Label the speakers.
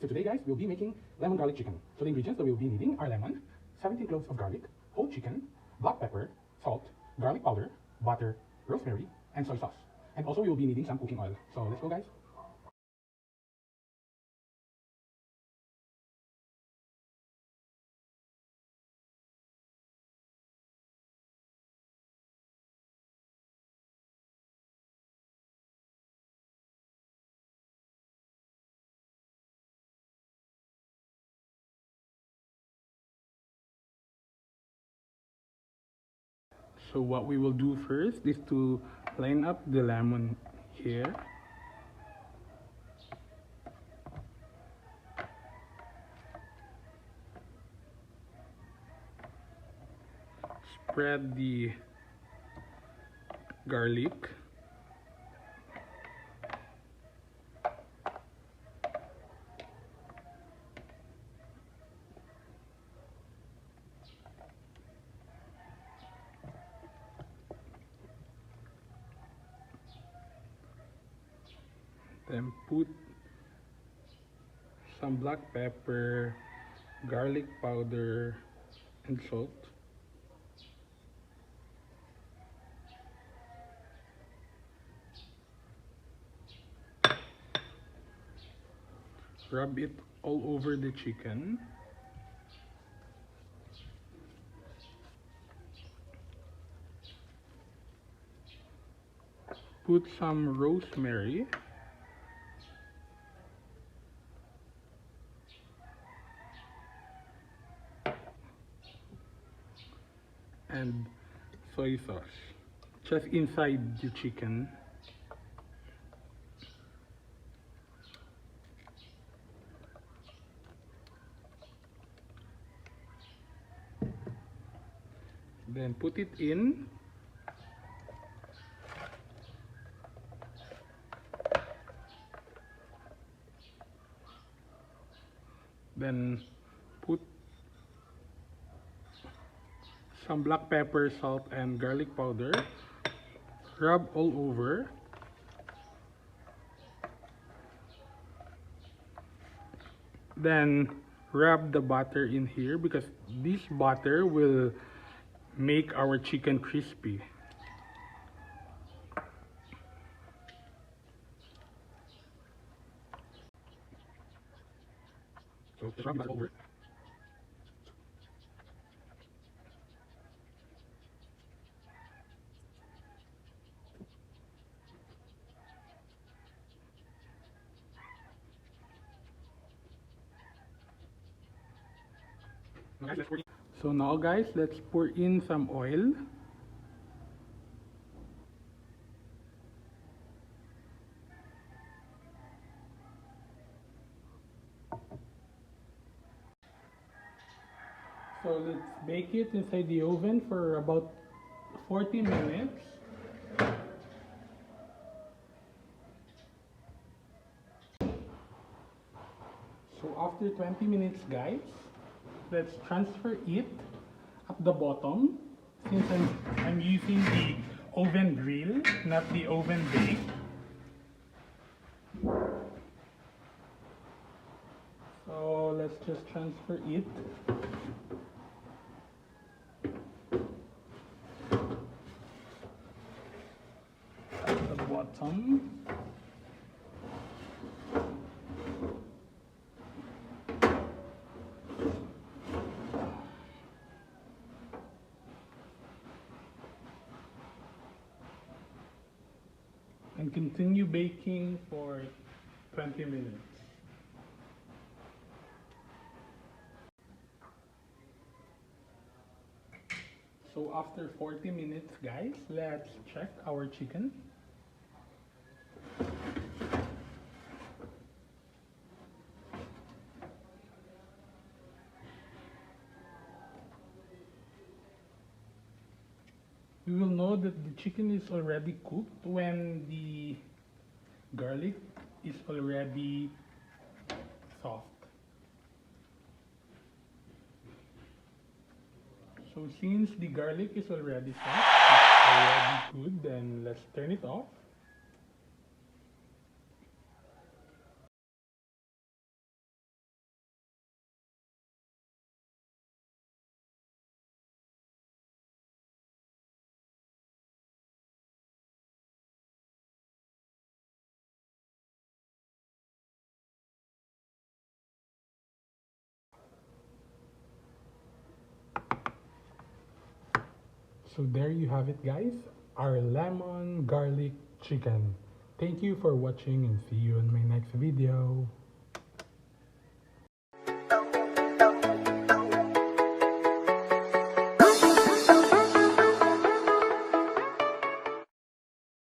Speaker 1: So today guys, we'll be making lemon garlic chicken. So the ingredients that we'll be needing are lemon, 17 cloves of garlic, whole chicken, black pepper, salt, garlic powder, butter, rosemary, and soy sauce. And also we will be needing some cooking oil. So let's go guys.
Speaker 2: So what we will do first is to line up the lemon here. Spread the garlic. Then put some black pepper, garlic powder, and salt. Rub it all over the chicken. Put some rosemary. And soy sauce just inside the chicken. Then put it in. Then put some black pepper, salt, and garlic powder. Rub all over. Then rub the butter in here because this butter will make our chicken crispy. So just rub that over. So now guys, let's pour in some oil. So let's bake it inside the oven for about 40 minutes. So after 20 minutes guys, let's transfer it at the bottom since I'm using the oven grill, not the oven bake. So let's just transfer it. At the bottom. And continue baking for 20 minutes. So after 40 minutes guys, let's check our chicken. We will know that the chicken is already cooked when the garlic is already soft. So since the garlic is already soft, it's already good, then let's turn it off. So there you have it, guys. Our lemon garlic chicken. Thank you for watching and see you in my next video.